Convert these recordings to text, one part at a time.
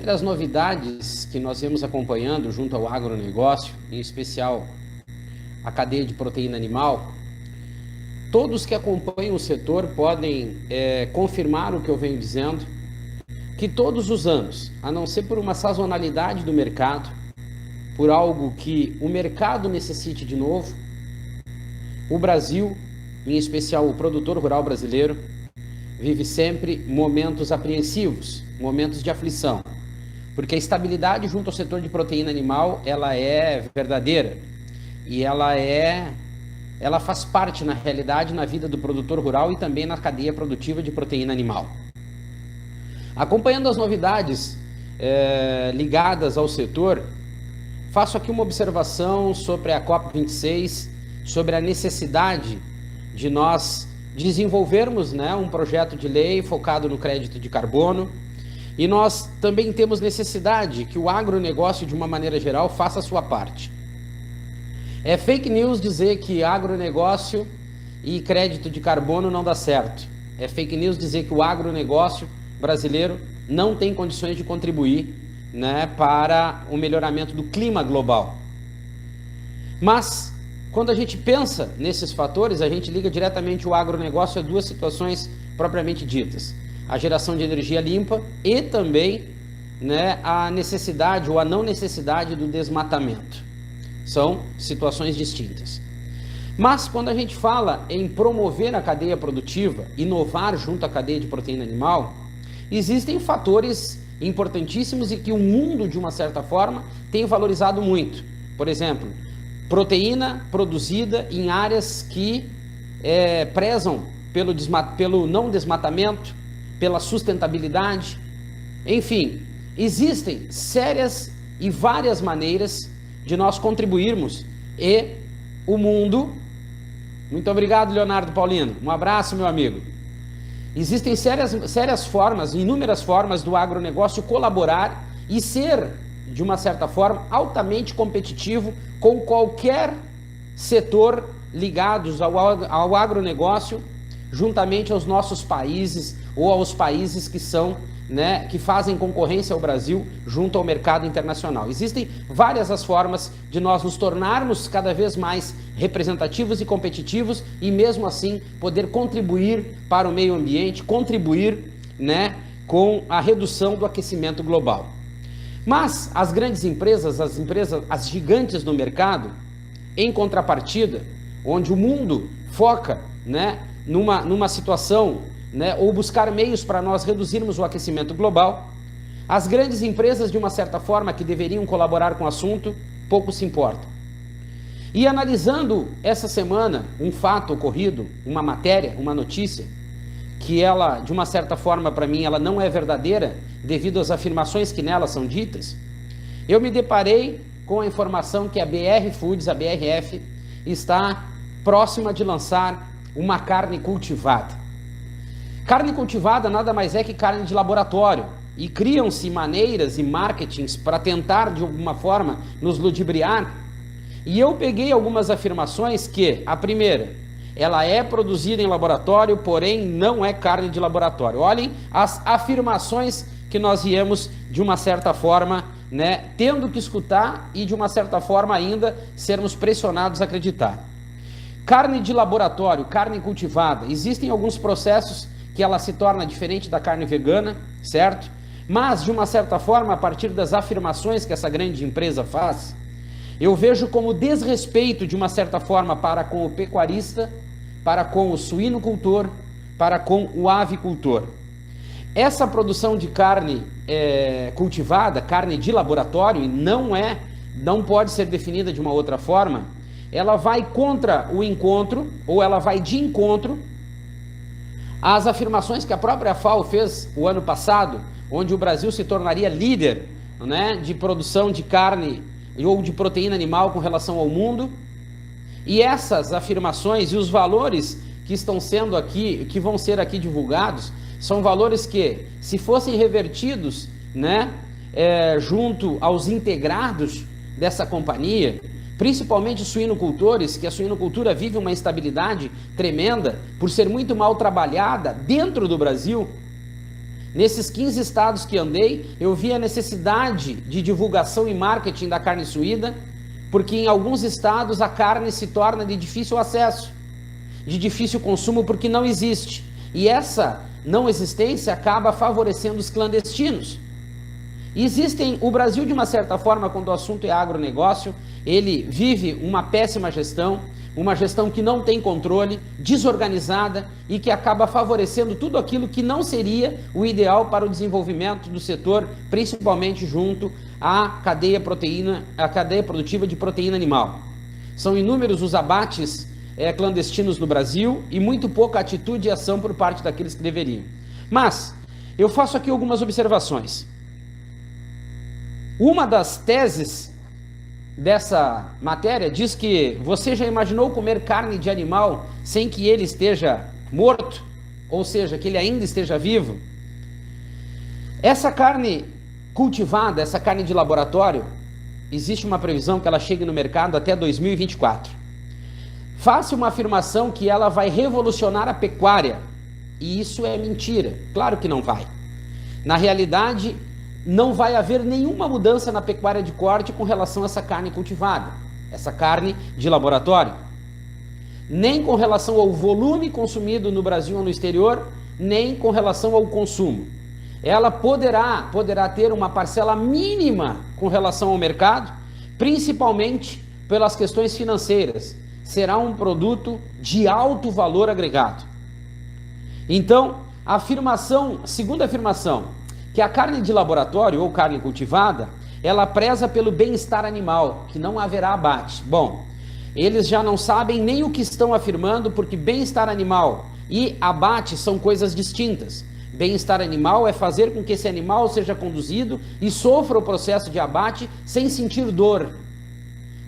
dentre as novidades que nós vemos acompanhando junto ao agronegócio, em especial a cadeia de proteína animal, todos que acompanham o setor podem confirmar o que eu venho dizendo, que todos os anos, a não ser por uma sazonalidade do mercado, por algo que o mercado necessite de novo, o Brasil, em especial o produtor rural brasileiro, vive sempre momentos apreensivos, momentos de aflição, porque a estabilidade junto ao setor de proteína animal, ela é verdadeira e ela faz parte, na realidade, na vida do produtor rural e também na cadeia produtiva de proteína animal. Acompanhando as novidades ligadas ao setor, faço aqui uma observação sobre a COP26, sobre a necessidade de nós desenvolvermos, um projeto de lei focado no crédito de carbono, e nós também temos necessidade que o agronegócio, de uma maneira geral, faça a sua parte. É fake news dizer que agronegócio e crédito de carbono não dá certo. É fake news dizer que o agronegócio brasileiro não tem condições de contribuir, para o melhoramento do clima global. Mas, quando a gente pensa nesses fatores, a gente liga diretamente o agronegócio a duas situações propriamente ditas: a geração de energia limpa e também a necessidade ou a não necessidade do desmatamento. São situações distintas. Mas quando a gente fala em promover a cadeia produtiva, inovar junto à cadeia de proteína animal, existem fatores importantíssimos e que o mundo, de uma certa forma, tem valorizado muito. Por exemplo, proteína produzida em áreas que prezam pelo não desmatamento, pela sustentabilidade. Enfim, existem sérias e várias maneiras de nós contribuirmos e o mundo... Muito obrigado, Leonardo Paulino. Um abraço, meu amigo. Existem sérias formas, inúmeras formas do agronegócio colaborar e ser, de uma certa forma, altamente competitivo com qualquer setor ligados ao agronegócio, juntamente aos nossos países ou aos países que são, que fazem concorrência ao Brasil junto ao mercado internacional. Existem várias as formas de nós nos tornarmos cada vez mais representativos e competitivos e mesmo assim poder contribuir para o meio ambiente, contribuir, com a redução do aquecimento global. Mas as grandes empresas, as gigantes do mercado, em contrapartida, onde o mundo foca, numa situação, ou buscar meios para nós reduzirmos o aquecimento global, as grandes empresas, de uma certa forma, que deveriam colaborar com o assunto, pouco se importam. E analisando essa semana um fato ocorrido, uma matéria, uma notícia, que ela, de uma certa forma, para mim, ela não é verdadeira, devido às afirmações que nela são ditas, eu me deparei com a informação que a BR Foods, a BRF, está próxima de lançar uma carne cultivada. Carne cultivada nada mais é que carne de laboratório, e criam-se maneiras e marketings para tentar, de alguma forma, nos ludibriar. E eu peguei algumas afirmações que, a primeira, ela é produzida em laboratório, porém não é carne de laboratório. Olhem as afirmações que nós viemos, de uma certa forma, tendo que escutar e, de uma certa forma, ainda sermos pressionados a acreditar. Carne de laboratório, carne cultivada, existem alguns processos que ela se torna diferente da carne vegana, certo? Mas, de uma certa forma, a partir das afirmações que essa grande empresa faz, eu vejo como desrespeito, de uma certa forma, para com o pecuarista, para com o suinocultor, para com o avicultor. Essa produção de carne cultivada, carne de laboratório, não pode ser definida de uma outra forma, ela vai contra o encontro, ou ela vai de encontro às afirmações que a própria FAO fez o ano passado, onde o Brasil se tornaria líder, de produção de carne ou de proteína animal com relação ao mundo. E essas afirmações e os valores que estão sendo aqui, que vão ser aqui divulgados, são valores que, se fossem revertidos, junto aos integrados dessa companhia, principalmente os suinocultores, que a suinocultura vive uma instabilidade tremenda por ser muito mal trabalhada dentro do Brasil, Nesses 15 estados que andei, eu vi a necessidade de divulgação e marketing da carne suína, porque em alguns estados a carne se torna de difícil acesso, de difícil consumo, porque não existe. E essa não existência acaba favorecendo os clandestinos. O Brasil, de uma certa forma, quando o assunto é agronegócio, ele vive uma péssima gestão, uma gestão que não tem controle, desorganizada e que acaba favorecendo tudo aquilo que não seria o ideal para o desenvolvimento do setor, principalmente junto à cadeia produtiva de proteína animal. São inúmeros os abates clandestinos no Brasil e muito pouca atitude e ação por parte daqueles que deveriam. Mas eu faço aqui algumas observações. Uma das teses dessa matéria diz que você já imaginou comer carne de animal sem que ele esteja morto, ou seja, que ele ainda esteja vivo? Essa carne cultivada, essa carne de laboratório, existe uma previsão que ela chegue no mercado até 2024. Faça uma afirmação que ela vai revolucionar a pecuária, e isso é mentira. Claro que não vai. Na realidade, não vai haver nenhuma mudança na pecuária de corte com relação a essa carne cultivada, essa carne de laboratório. Nem com relação ao volume consumido no Brasil ou no exterior, nem com relação ao consumo. Ela poderá ter uma parcela mínima com relação ao mercado, principalmente pelas questões financeiras. Será um produto de alto valor agregado. Então, segunda afirmação, que a carne de laboratório ou carne cultivada, ela preza pelo bem-estar animal, que não haverá abate. Bom, eles já não sabem nem o que estão afirmando, porque bem-estar animal e abate são coisas distintas. Bem-estar animal é fazer com que esse animal seja conduzido e sofra o processo de abate sem sentir dor.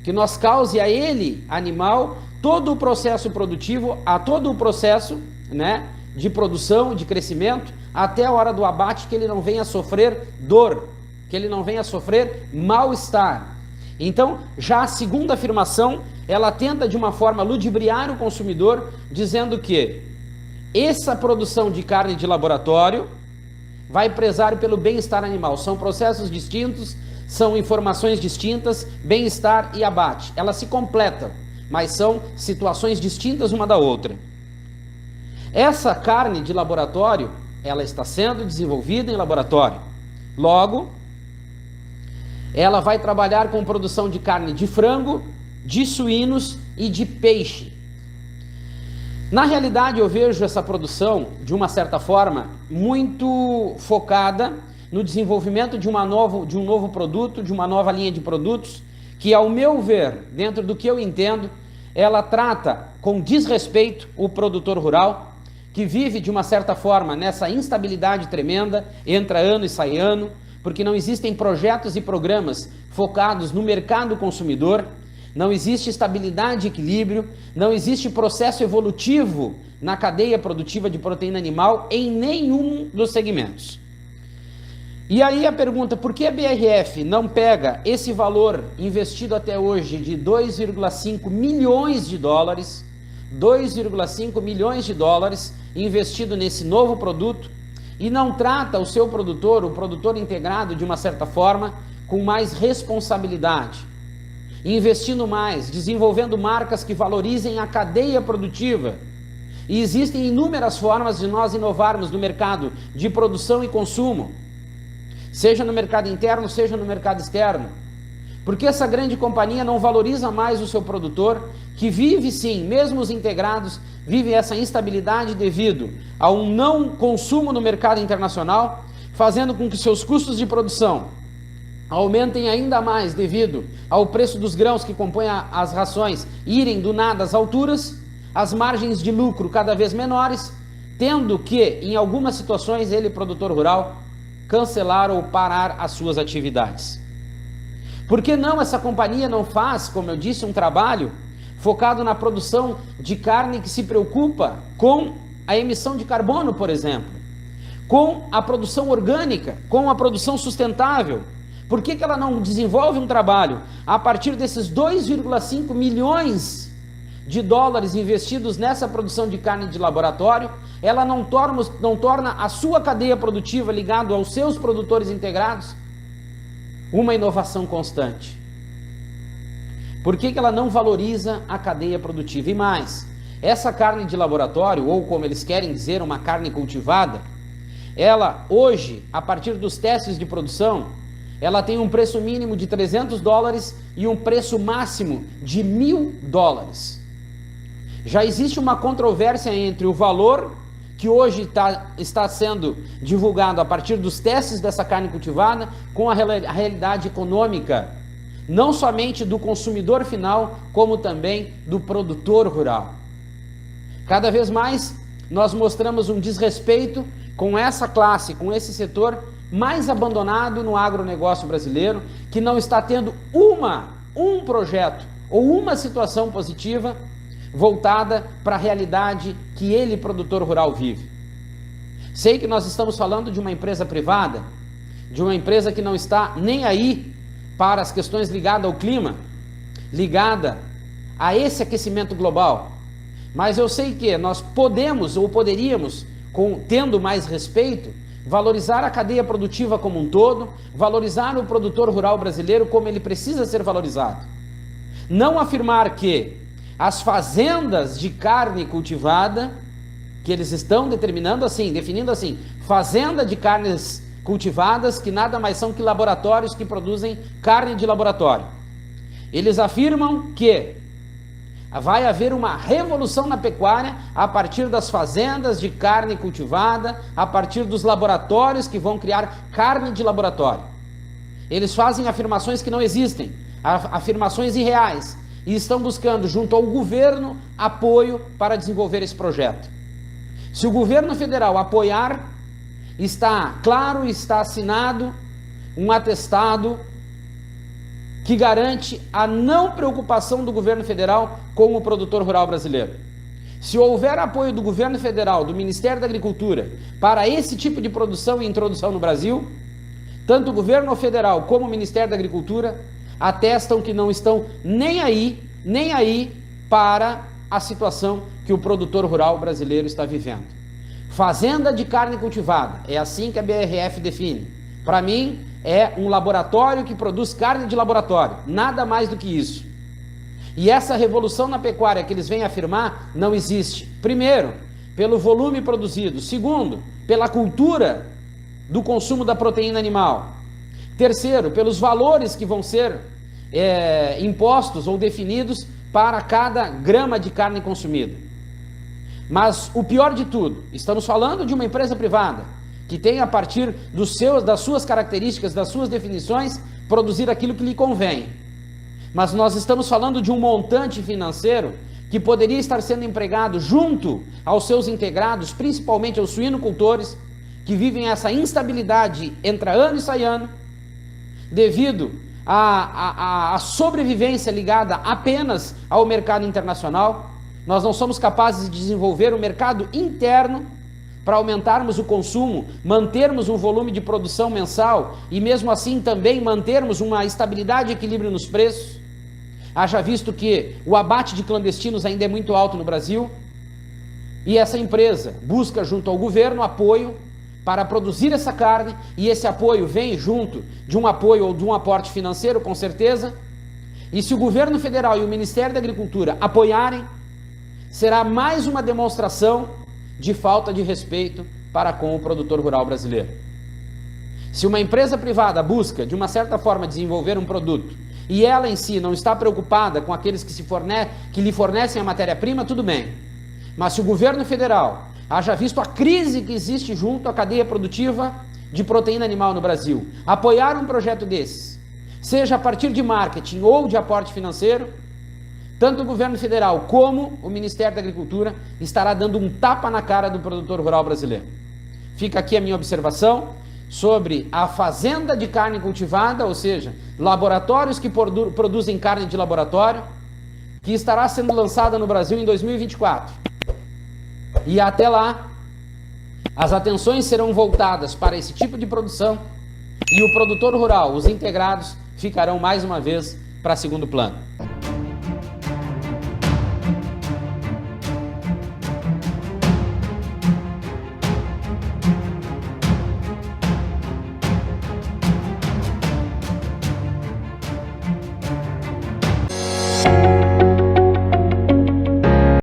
Que nós cause a ele, animal, todo o processo produtivo, todo o processo, de produção, de crescimento, até a hora do abate, que ele não venha sofrer dor, que ele não venha sofrer mal-estar. Então, já a segunda afirmação, ela tenta de uma forma ludibriar o consumidor, dizendo que essa produção de carne de laboratório vai prezar pelo bem-estar animal. São processos distintos, são informações distintas, bem-estar e abate. Elas se completam, mas são situações distintas uma da outra. Essa carne de laboratório, ela está sendo desenvolvida em laboratório. Logo, ela vai trabalhar com produção de carne de frango, de suínos e de peixe. Na realidade, eu vejo essa produção, de uma certa forma, muito focada no desenvolvimento de um novo produto, de uma nova linha de produtos, que, ao meu ver, dentro do que eu entendo, ela trata com desrespeito o produtor rural, que vive de uma certa forma nessa instabilidade tremenda, entra ano e sai ano, porque não existem projetos e programas focados no mercado consumidor, não existe estabilidade e equilíbrio, não existe processo evolutivo na cadeia produtiva de proteína animal em nenhum dos segmentos. E aí a pergunta, por que a BRF não pega esse valor investido até hoje de 2,5 milhões de dólares, 2,5 milhões de dólares investido nesse novo produto, e não trata o seu produtor, o produtor integrado, de uma certa forma, com mais responsabilidade, investindo mais, desenvolvendo marcas que valorizem a cadeia produtiva. E existem inúmeras formas de nós inovarmos no mercado de produção e consumo, seja no mercado interno, seja no mercado externo. Porque essa grande companhia não valoriza mais o seu produtor, que vive sim, mesmo os integrados, vive essa instabilidade devido a um não consumo no mercado internacional, fazendo com que seus custos de produção aumentem ainda mais devido ao preço dos grãos que compõem as rações irem do nada às alturas, as margens de lucro cada vez menores, tendo que, em algumas situações, ele, produtor rural, cancelar ou parar as suas atividades. Por que não essa companhia não faz, como eu disse, um trabalho focado na produção de carne que se preocupa com a emissão de carbono, por exemplo, com a produção orgânica, com a produção sustentável? Por que ela não desenvolve um trabalho a partir desses 2,5 milhões de dólares investidos nessa produção de carne de laboratório, ela não torna a sua cadeia produtiva ligada aos seus produtores integrados uma inovação constante? Por que ela não valoriza a cadeia produtiva? E mais, essa carne de laboratório, ou como eles querem dizer, uma carne cultivada, ela hoje, a partir dos testes de produção, ela tem um preço mínimo de 300 dólares e um preço máximo de 1.000 dólares. Já existe uma controvérsia entre o valor que hoje está sendo divulgado a partir dos testes dessa carne cultivada com a realidade econômica, não somente do consumidor final, como também do produtor rural. Cada vez mais nós mostramos um desrespeito com essa classe, com esse setor mais abandonado no agronegócio brasileiro, que não está tendo um projeto ou uma situação positiva voltada para a realidade que ele, produtor rural, vive. Sei que nós estamos falando de uma empresa privada, de uma empresa que não está nem aí para as questões ligadas ao clima, ligada a esse aquecimento global, mas eu sei que nós podemos ou poderíamos, tendo mais respeito, valorizar a cadeia produtiva como um todo, valorizar o produtor rural brasileiro como ele precisa ser valorizado. Não afirmar que as fazendas de carne cultivada, que eles estão definindo assim, fazenda de carnes cultivadas, que nada mais são que laboratórios que produzem carne de laboratório. Eles afirmam que vai haver uma revolução na pecuária a partir das fazendas de carne cultivada, a partir dos laboratórios que vão criar carne de laboratório. Eles fazem afirmações que não existem, afirmações irreais, e estão buscando junto ao governo apoio para desenvolver esse projeto. Se o governo federal apoiar, está claro, está assinado um atestado que garante a não preocupação do governo federal com o produtor rural brasileiro. Se houver apoio do governo federal, do Ministério da Agricultura, para esse tipo de produção e introdução no Brasil, tanto o governo federal como o Ministério da Agricultura atestam que não estão nem aí para a situação que o produtor rural brasileiro está vivendo. Fazenda de carne cultivada, é assim que a BRF define. Para mim, é um laboratório que produz carne de laboratório, nada mais do que isso. E essa revolução na pecuária que eles vêm afirmar não existe. Primeiro, pelo volume produzido. Segundo, pela cultura do consumo da proteína animal. Terceiro, pelos valores que vão ser impostos ou definidos para cada grama de carne consumida. Mas o pior de tudo, estamos falando de uma empresa privada que tem, a partir das suas características, das suas definições, produzir aquilo que lhe convém. Mas nós estamos falando de um montante financeiro que poderia estar sendo empregado junto aos seus integrados, principalmente aos suinocultores, que vivem essa instabilidade entra ano e sai ano, devido à sobrevivência ligada apenas ao mercado internacional. Nós não somos capazes de desenvolver o mercado interno para aumentarmos o consumo, mantermos um volume de produção mensal e mesmo assim também mantermos uma estabilidade e equilíbrio nos preços. Haja visto que o abate de clandestinos ainda é muito alto no Brasil e essa empresa busca junto ao governo apoio para produzir essa carne, e esse apoio vem junto de um apoio ou de um aporte financeiro, com certeza. E se o governo federal e o Ministério da Agricultura apoiarem, será mais uma demonstração de falta de respeito para com o produtor rural brasileiro. Se uma empresa privada busca, de uma certa forma, desenvolver um produto e ela em si não está preocupada com aqueles que lhe fornecem a matéria-prima, tudo bem. Mas se o governo federal, haja visto a crise que existe junto à cadeia produtiva de proteína animal no Brasil, apoiar um projeto desses, seja a partir de marketing ou de aporte financeiro, tanto o governo federal como o Ministério da Agricultura estará dando um tapa na cara do produtor rural brasileiro. Fica aqui a minha observação sobre a fazenda de carne cultivada, ou seja, laboratórios que produzem carne de laboratório, que estará sendo lançada no Brasil em 2024. E até lá, as atenções serão voltadas para esse tipo de produção e o produtor rural, os integrados, ficarão mais uma vez para segundo plano.